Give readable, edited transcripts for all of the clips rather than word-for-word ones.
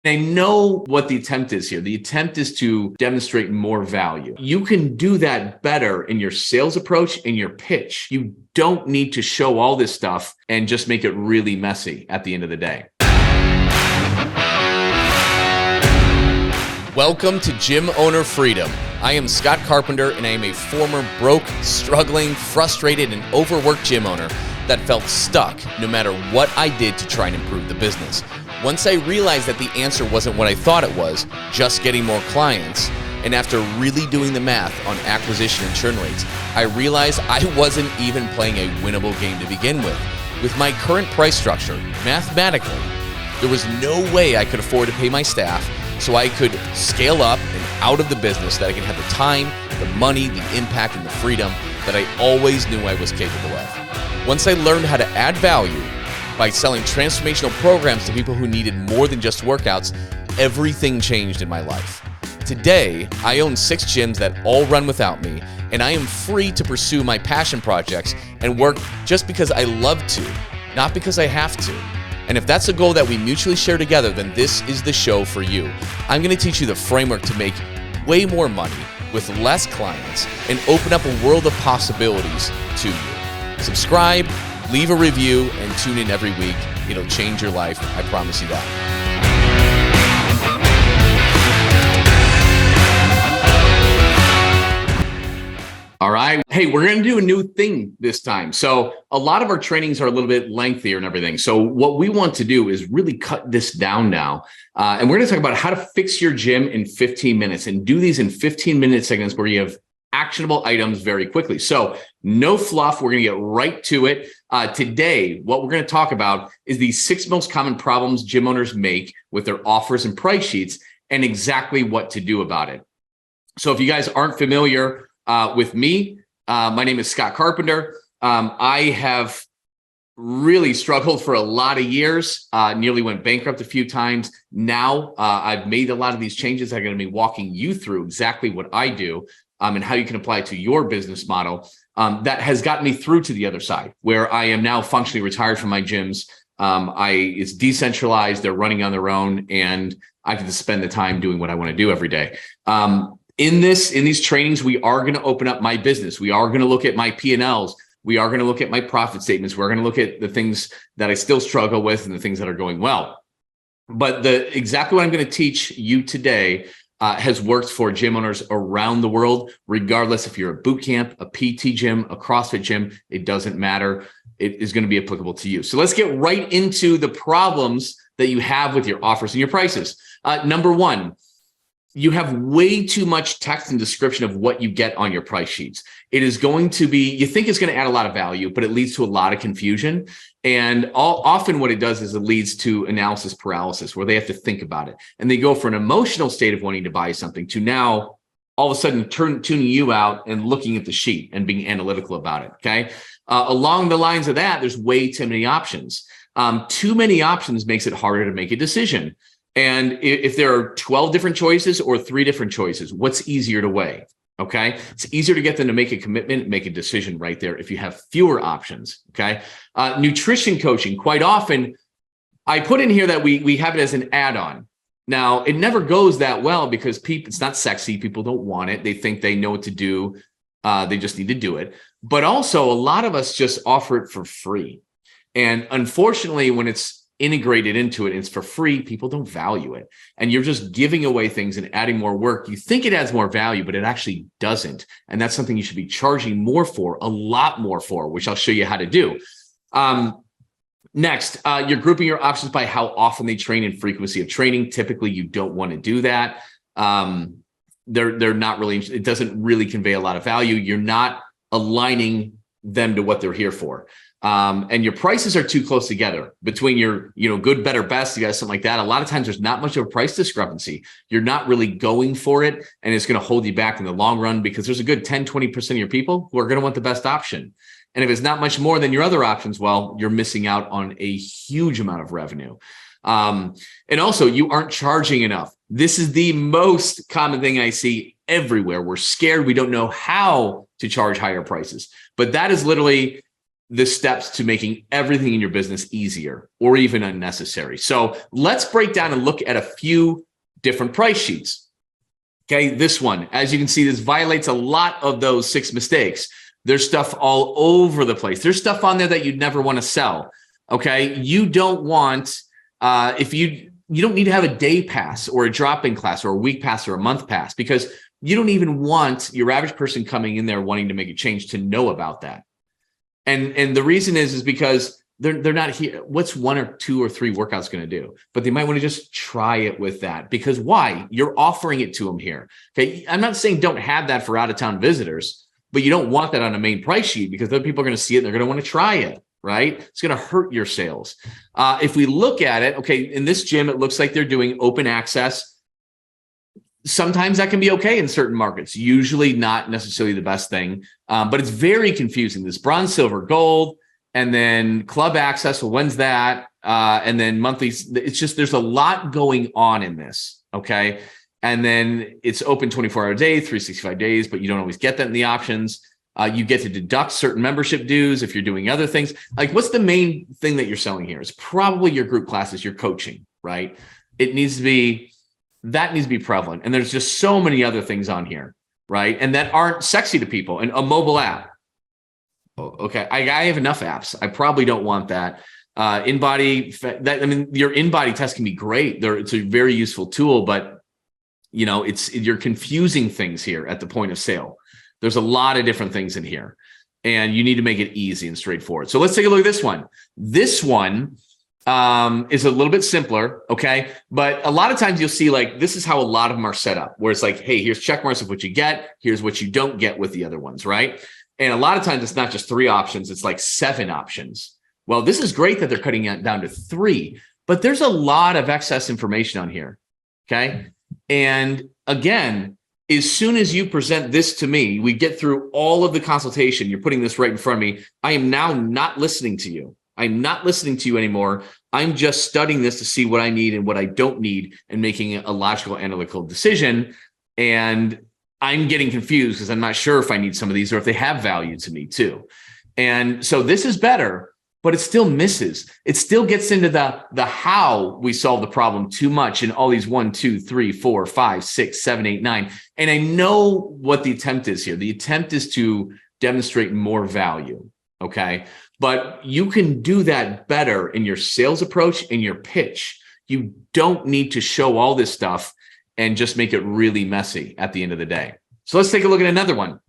I know what the attempt is here. The attempt is to demonstrate more value. You can do that better in your sales approach, in your pitch. You don't need to show all this stuff and just make it really messy at the end of the day. Welcome to Gym Owner Freedom. I am Scott Carpenter, and I am a former broke, struggling, frustrated, and overworked gym owner that felt stuck no matter what I did to try and improve the business. Once I realized that the answer wasn't what I thought it was, just getting more clients, and after really doing the math on acquisition and churn rates, I realized I wasn't even playing a winnable game to begin with. With my current price structure, mathematically, there was no way I could afford to pay my staff so I could scale up and out of the business, that I could have the time, the money, the impact, and the freedom that I always knew I was capable of. Once I learned how to add value by selling transformational programs to people who needed more than just workouts, everything changed in my life. Today, I own 6 gyms that all run without me, and I am free to pursue my passion projects and work just because I love to, not because I have to. And if that's a goal that we mutually share together, then this is the show for you. I'm going to teach you the framework to make way more money with less clients and open up a world of possibilities to you. Subscribe, leave a review, and tune in every week. It'll change your life. I promise you that. All right. Hey, we're going to do a new thing this time. So a lot of our trainings are a little bit lengthier and everything. So what we want to do is really cut this down now. And we're going to talk about how to fix your gym in 15 minutes and do these in 15-minute segments where you have actionable items very quickly. So no fluff. We're going to get right to it. Today, what we're going to talk about is the 6 most common problems gym owners make with their offers and price sheets and exactly what to do about it. So if you guys aren't familiar with me, my name is Scott Carpenter. I have really struggled for a lot of years, nearly went bankrupt a few times. Now I've made a lot of these changes. I'm going to be walking you through exactly what I do and how you can apply it to your business model. That has gotten me through to the other side, where I am now functionally retired from my gyms. It's decentralized, they're running on their own, and I can just spend the time doing what I want to do every day. In these trainings, we are going to open up my business. We are going to look at my P&Ls. We are going to look at my profit statements. We're going to look at the things that I still struggle with and the things that are going well. But exactly what I'm going to teach you today has worked for gym owners around the world, regardless if you're a boot camp, a PT gym, a CrossFit gym, it doesn't matter. It is going to be applicable to you. So let's get right into the problems that you have with your offers and your prices. Number one, you have way too much text and description of what you get on your price sheets. It is going to be, you think it's going to add a lot of value, but it leads to a lot of confusion. And often what it does is it leads to analysis paralysis, where they have to think about it. And they go from an emotional state of wanting to buy something to now all of a sudden tuning you out and looking at the sheet and being analytical about it. Okay. Along the lines of that, there's way too many options. Too many options makes it harder to make a decision. And if there are 12 different choices or 3 different choices, what's easier to weigh? Okay. It's easier to get them to make a commitment, make a decision right there if you have fewer options. Okay. Nutrition coaching, quite often, I put in here that we have it as an add-on. Now, it never goes that well because it's not sexy. People don't want it. They think they know what to do. They just need to do it. But also, a lot of us just offer it for free. And unfortunately, when it's integrated into it, it's for free, people don't value it. And you're just giving away things and adding more work. You think it adds more value, but it actually doesn't. And that's something you should be charging more for, a lot more for, which I'll show you how to do. Next, you're grouping your options by how often they train and frequency of training. Typically, you don't want to do that. They're not really, it doesn't really convey a lot of value. You're not aligning them to what they're here for. And your prices are too close together between your, good, better, best, you guys, something like that. A lot of times there's not much of a price discrepancy. You're not really going for it, and it's going to hold you back in the long run because there's a good 10, 20% of your people who are going to want the best option. And if it's not much more than your other options, well, you're missing out on a huge amount of revenue. And also, you aren't charging enough. This is the most common thing I see everywhere. We're scared. We don't know how to charge higher prices, but that is literally the steps to making everything in your business easier or even unnecessary. So let's break down and look at a few different price sheets. Okay, this one, as you can see, this violates a lot of those 6 mistakes. There's stuff all over the place. There's stuff on there that you'd never want to sell. Okay, you don't want, if you don't need to have a day pass or a drop-in class or a week pass or a month pass, because you don't even want your average person coming in there wanting to make a change to know about that. And the reason is because they're not here. What's 1 or 2 or 3 workouts going to do? But they might want to just try it with that, because why? You're offering it to them here. Okay, I'm not saying don't have that for out-of-town visitors, but you don't want that on a main price sheet, because other people are going to see it and they're going to want to try it, right? It's going to hurt your sales. If we look at it, okay, in this gym, it looks like they're doing open access. Sometimes that can be okay in certain markets, usually not necessarily the best thing, but it's very confusing. This bronze, silver, gold, and then club access. So when's that? And then monthly. It's just, there's a lot going on in this. Okay. And then it's open 24-hour a day, 365 days, but you don't always get that in the options. You get to deduct certain membership dues if you're doing other things. Like, what's the main thing that you're selling here? It's probably your group classes, your coaching, right? It needs to be, that needs to be prevalent. And there's just so many other things on here, right? And that aren't sexy to people. And a mobile app. Okay, I have enough apps. I probably don't want that. In-body, that, I mean, your in-body test can be great. It's a very useful tool, but you know, you're confusing things here at the point of sale. There's a lot of different things in here, and you need to make it easy and straightforward. So let's take a look at this one. This one is a little bit simpler, okay? But a lot of times you'll see, like, this is how a lot of them are set up, where it's like, hey, here's check marks of what you get. Here's what you don't get with the other ones, right? And a lot of times it's not just 3 options, it's like 7 options. Well, this is great that they're cutting it down to 3, but there's a lot of excess information on here, okay? And again, as soon as you present this to me, we get through all of the consultation, you're putting this right in front of me, I am now not listening to you. I'm not listening to you anymore. I'm just studying this to see what I need and what I don't need and making a logical, analytical decision. And I'm getting confused because I'm not sure if I need some of these or if they have value to me too. And so this is better, but it still misses. It still gets into the how we solve the problem too much in all these 1, 2, 3, 4, 5, 6, 7, 8, 9. And I know what the attempt is here. The attempt is to demonstrate more value, okay? But you can do that better in your sales approach, in your pitch. You don't need to show all this stuff and just make it really messy at the end of the day. So let's take a look at another one.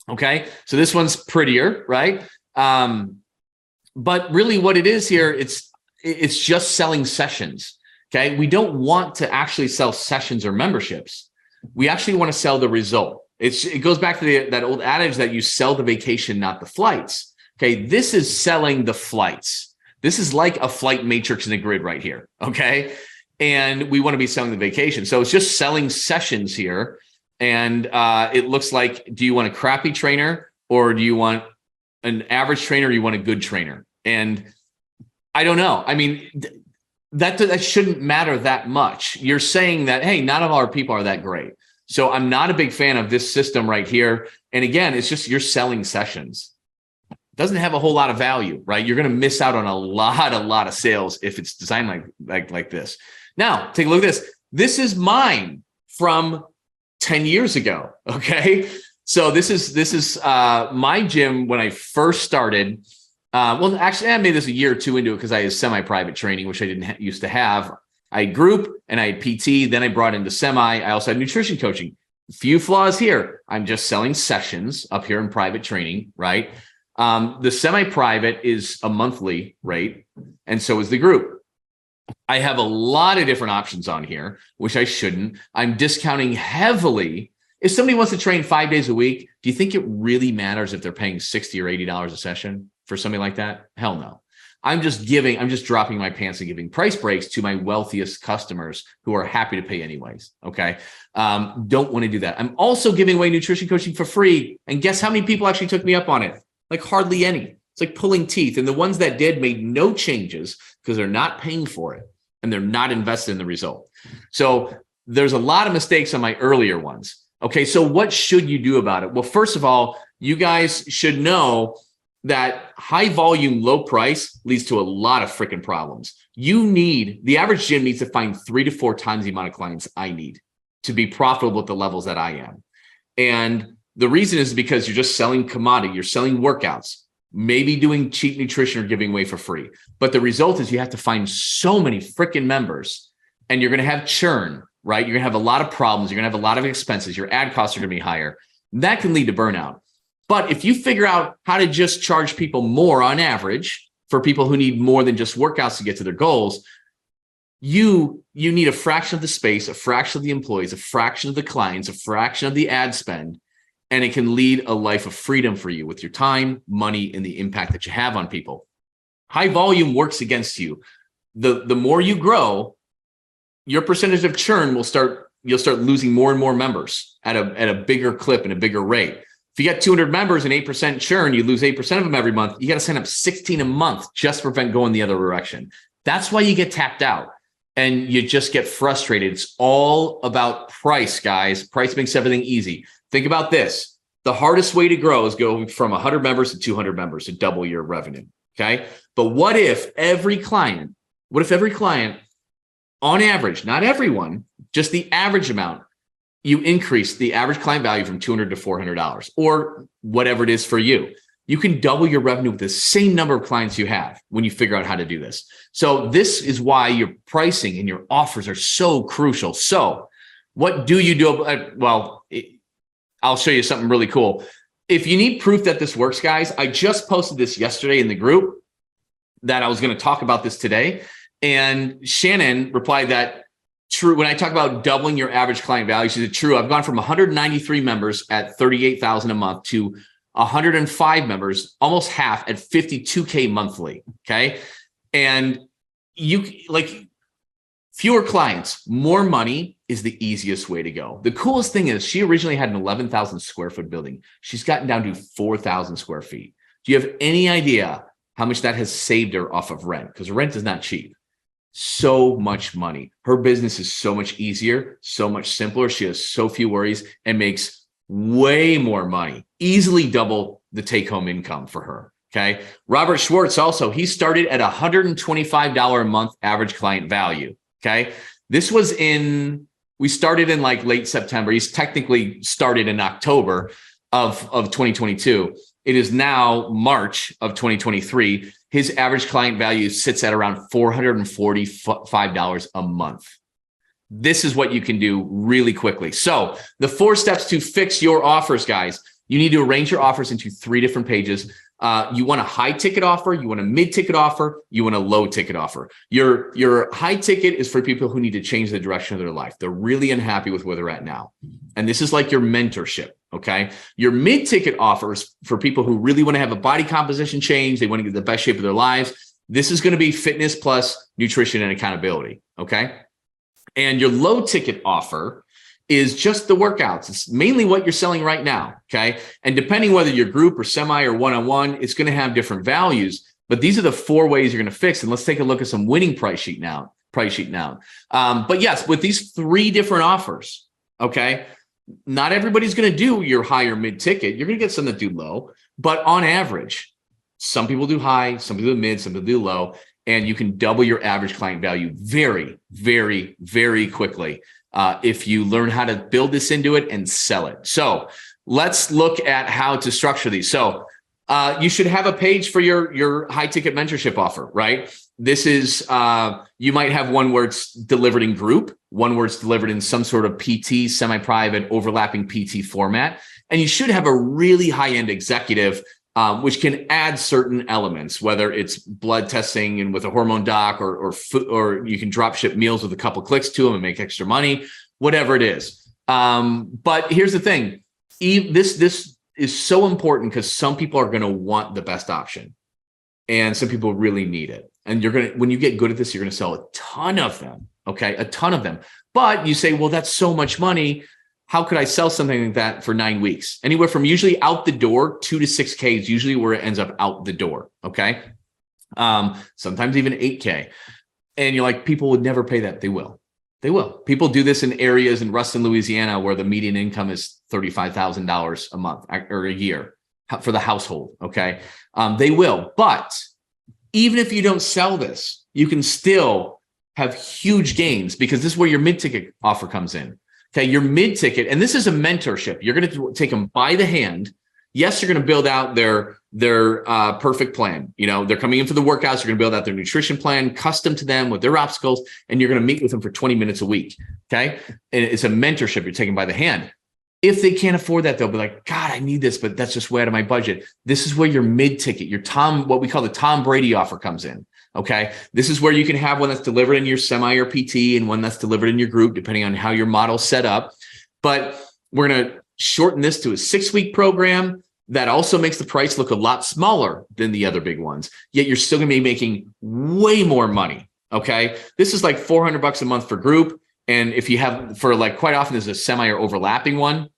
Okay, so this one's prettier, right? But really what it is here, it's just selling sessions. Okay, we don't want to actually sell sessions or memberships. We actually want to sell the result. It goes back to that old adage that you sell the vacation, not the flights. Okay, this is selling the flights. This is like a flight matrix in the grid right here. Okay. And we want to be selling the vacation. So it's just selling sessions here. And it looks like, do you want a crappy trainer or do you want an average trainer or you want a good trainer? And I don't know. I mean, that shouldn't matter that much. You're saying that, hey, not all our people are that great. So I'm not a big fan of this system right here. And again, it's just you're selling sessions. Doesn't have a whole lot of value, right? You're going to miss out on a lot of sales if it's designed like this. Now, take a look at this. This is mine from 10 years ago. Okay. So this is my gym when I first started. Well, actually, I made this a year or 2 into it because I had semi-private training, which I didn't used to have. I had group and I had PT. Then I brought into semi. I also had nutrition coaching. Few flaws here. I'm just selling sessions up here in private training, right? The semi-private is a monthly rate, and so is the group. I have a lot of different options on here, which I shouldn't. I'm discounting heavily. If somebody wants to train 5 days a week, do you think it really matters if they're paying $60 or $80 a session for something like that? Hell no. I'm just dropping my pants and giving price breaks to my wealthiest customers who are happy to pay anyways. Okay. Don't want to do that. I'm also giving away nutrition coaching for free. And guess how many people actually took me up on it? Like hardly any. It's like pulling teeth. And the ones that did made no changes because they're not paying for it and they're not invested in the result. So there's a lot of mistakes on my earlier ones. Okay. So what should you do about it? Well, first of all, you guys should know that high volume, low price leads to a lot of freaking problems. The average gym needs to find 3 to 4 times the amount of clients I need to be profitable at the levels that I am. And the reason is because you're just selling commodity, you're selling workouts, maybe doing cheap nutrition or giving away for free. But the result is you have to find so many freaking members, and you're going to have churn, right? You're going to have a lot of problems. You're going to have a lot of expenses. Your ad costs are going to be higher. That can lead to burnout. But if you figure out how to just charge people more on average for people who need more than just workouts to get to their goals, you need a fraction of the space, a fraction of the employees, a fraction of the clients, a fraction of the ad spend, and it can lead a life of freedom for you with your time, money, and the impact that you have on people. High volume works against you. The more you grow, your percentage of churn you'll start losing more and more members at a bigger clip and a bigger rate. If you got 200 members and 8% churn, you lose 8% of them every month. You got to sign up 16 a month just to prevent going the other direction. That's why you get tapped out and you just get frustrated. It's all about price, guys. Price makes everything easy. Think about this. The hardest way to grow is go from 100 members to 200 members to double your revenue. Okay. But what if every client on average, not everyone, just the average amount, you increase the average client value from $200 to $400 or whatever it is for you. You can double your revenue with the same number of clients you have when you figure out how to do this. So this is why your pricing and your offers are so crucial. So what do you do? I'll show you something really cool. If you need proof that this works, guys, I just posted this yesterday in the group that I was going to talk about this today. And Shannon replied that true. When I talk about doubling your average client value, she said, true. I've gone from 193 members at 38,000 a month to 105 members, almost half at 52K monthly. Okay. And fewer clients, more money is the easiest way to go. The coolest thing is she originally had an 11,000 square foot building. She's gotten down to 4,000 square feet. Do you have any idea how much that has saved her off of rent? Because rent is not cheap. So much money. Her business is so much easier, so much simpler. She has so few worries and makes way more money, easily double the take-home income for her. Okay. Robert Schwartz also, he started at $125 a month average client value. Okay. We started in like late September. He's technically started in October of 2022. It is now March of 2023. His average client value sits at around $445 a month. This is what you can do really quickly. So the 4 steps to fix your offers, guys. You need to arrange your offers into 3 different pages. You want a high ticket offer, you want a mid ticket offer, you want a low ticket offer. Your high ticket is for people who need to change the direction of their life. They're really unhappy with where they're at now. And this is like your mentorship. Okay. Your mid ticket offers for people who really want to have a body composition change. They want to get the best shape of their lives. This is going to be fitness plus nutrition and accountability. Okay. And your low ticket offer is just the workouts. It's mainly what you're selling right now. Okay. And depending whether you're group or semi or one-on-one, it's going to have different values, but these are the 4 ways you're going to fix. And let's take a look at some winning price sheet now. But yes, with these 3 different offers, okay, not everybody's going to do your high or mid ticket. You're going to get some that do low, but on average, some people do high, some people do mid, some people do low, and you can double your average client value very, very, very quickly if you learn how to build this into it and sell it. So let's look at how to structure these. So you should have a page for your high ticket mentorship offer, right? This is, you might have one where it's delivered in group, one where it's delivered in some sort of PT, semi-private, overlapping PT format. And you should have a really high-end executive, which can add certain elements, whether it's blood testing and with a hormone doc or you can drop ship meals with a couple clicks to them and make extra money, whatever it is. But here's the thing. This is so important because some people are going to want the best option and some people really need it. And when you get good at this, you're going to sell a ton of them. Okay. A ton of them. But you say, well, that's so much money. How could I sell something like that for 9 weeks? Anywhere from usually out the door, 2 to 6K is usually where it ends up out the door. Okay. Sometimes even 8K. And you're like, people would never pay that. They will. People do this in areas in Ruston, Louisiana, where the median income is $35,000 a month or a year. for the household. Okay. They will, but even if you don't sell this, you can still have huge gains, because this is where your mid-ticket offer comes in. Okay. Your mid-ticket, and this is a mentorship. You're going to take them by the hand. Yes, you're going to build out their perfect plan. They're coming in for the workouts. You're going to build out their nutrition plan, custom to them with their obstacles, and you're going to meet with them for 20 minutes a week. Okay. And it's a mentorship. You're taking by the hand. If they can't afford that, they'll be like, God, I need this, but that's just way out of my budget. This is where your mid-ticket, what we call the Tom Brady offer comes in. Okay. This is where you can have one that's delivered in your semi or PT and one that's delivered in your group, depending on how your model's set up. But we're going to shorten this to a 6-week program that also makes the price look a lot smaller than the other big ones. Yet you're still going to be making way more money. Okay. This is like $400 a month for group. And if you have, for like, quite often there's a semi or overlapping one,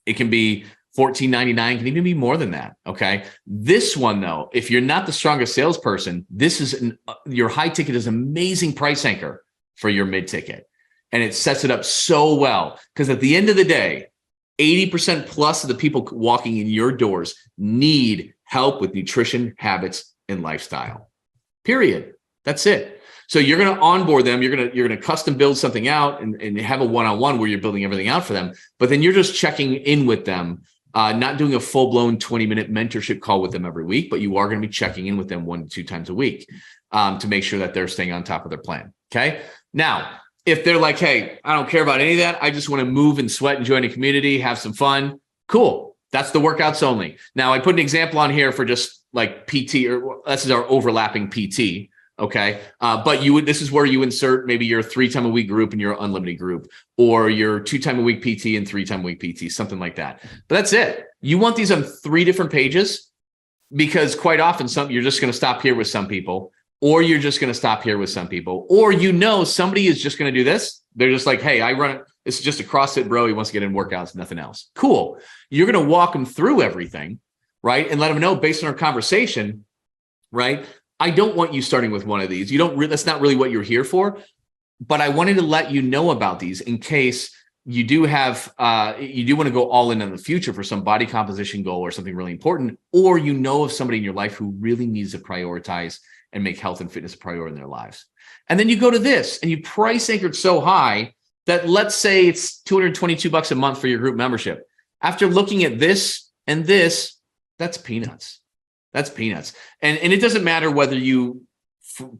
it can be $14.99, can even be more than that. Okay. This one though, if you're not the strongest salesperson, this is your high ticket is an amazing price anchor for your mid ticket. And it sets it up so well, because at the end of the day, 80% plus of the people walking in your doors need help with nutrition, habits, and lifestyle. Period. That's it. So you're going to onboard them. You're going to custom build something out and have a one-on-one where you're building everything out for them. But then you're just checking in with them, not doing a full-blown 20-minute mentorship call with them every week, but you are going to be checking in with them 1 to 2 times a week to make sure that they're staying on top of their plan. Okay. Now, if they're like, hey, I don't care about any of that, I just want to move and sweat and join a community, have some fun. Cool. That's the workouts only. Now, I put an example on here for just like PT, or this is our overlapping PT. Okay. But this is where you insert maybe your 3-time-a-week group and your unlimited group, or your 2-time-a-week PT and 3-time-a-week PT, something like that. But that's it. You want these on 3 different pages, because quite often you're just going to stop here with some people, or you're just going to stop here with some people, or somebody is just going to do this. They're just like, hey, I run it. It's just a CrossFit bro. He wants to get in workouts, nothing else. Cool. You're going to walk them through everything, right? And let them know based on our conversation, right? I don't want you starting with one of these. That's not really what you're here for, but I wanted to let you know about these in case you do want to go all in the future for some body composition goal or something really important, or of somebody in your life who really needs to prioritize and make health and fitness a priority in their lives. And then you go to this and you price anchored so high that, let's say it's $222 a month for your group membership. After looking at this and this, that's peanuts. That's peanuts. And it doesn't matter whether you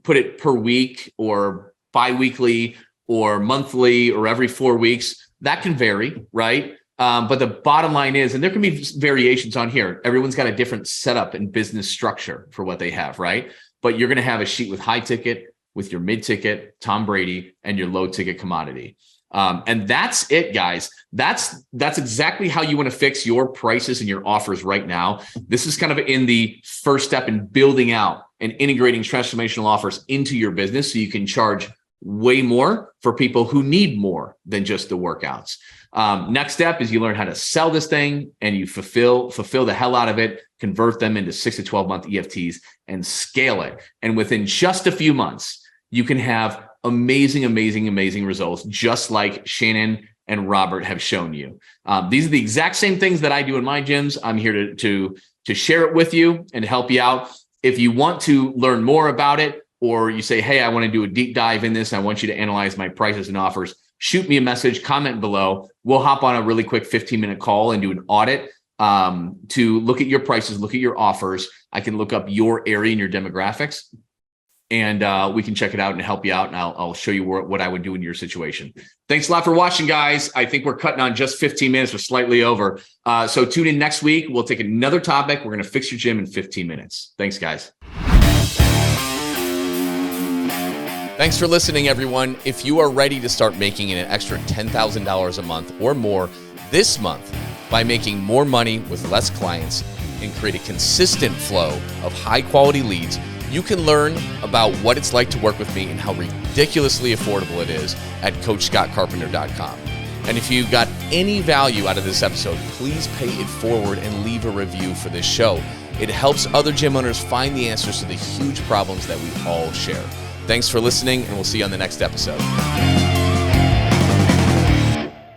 put it per week or bi-weekly or monthly or every 4 weeks. That can vary, right? But the bottom line is, and there can be variations on here. Everyone's got a different setup and business structure for what they have, right? But you're going to have a sheet with high ticket, with your mid ticket, Tom Brady, and your low ticket commodity. And that's it, guys. That's exactly how you want to fix your prices and your offers right now. This is kind of in the first step in building out and integrating transformational offers into your business, so you can charge way more for people who need more than just the workouts. Next step is you learn how to sell this thing, and you fulfill the hell out of it, convert them into 6 to 12 month EFTs and scale it. And within just a few months, you can have amazing results, just like Shannon and Robert have shown you. These are the exact same things that I do in my gyms. I'm here to share it with you and help you out. If you want to learn more about it, or you say, hey, I want to do a deep dive in this, I want you to analyze my prices and offers, shoot me a message, comment below. We'll hop on a really quick 15-minute call and do an audit to look at your prices, look at your offers. I can look up your area and your demographics, and we can check it out and help you out. And I'll show you what I would do in your situation. Thanks a lot for watching, guys. I think we're cutting on just 15 minutes or slightly over. So tune in next week. We'll take another topic. We're going to fix your gym in 15 minutes. Thanks, guys. Thanks for listening, everyone. If you are ready to start making an extra $10,000 a month or more this month by making more money with less clients and create a consistent flow of high-quality leads, you can learn about what it's like to work with me and how ridiculously affordable it is at CoachScottCarpenter.com. And if you got any value out of this episode, please pay it forward and leave a review for this show. It helps other gym owners find the answers to the huge problems that we all share. Thanks for listening, and we'll see you on the next episode.